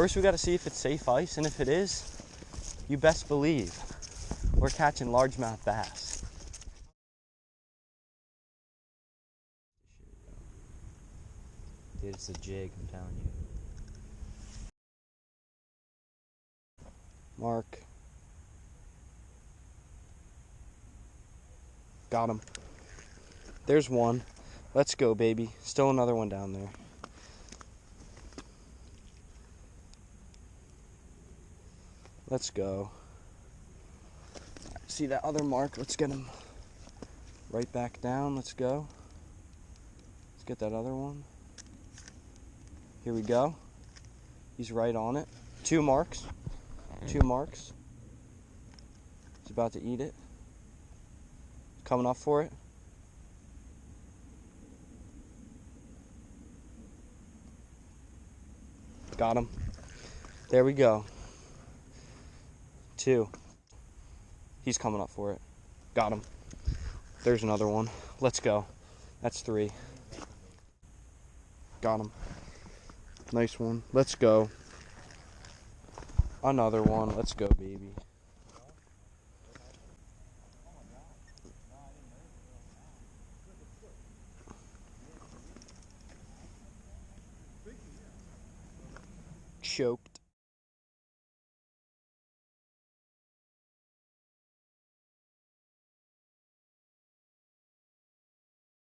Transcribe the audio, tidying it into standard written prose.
First, we got to see if it's safe ice, and if it is, you best believe we're catching largemouth bass. Dude, it's a jig, I'm telling you. Mark. Got him. There's one. Let's go, baby. Still another one down there. Let's go. See that other mark? Let's get him right back down. Let's go. Let's get that other one. Here we go. He's right on it. 2 marks. 2 marks. He's about to eat it. Coming up for it. Got him. There we go. 2. He's coming up for it. Got him. There's another one. Let's go. That's 3. Got him. Nice one. Let's go. Another one. Let's go, baby. Choked.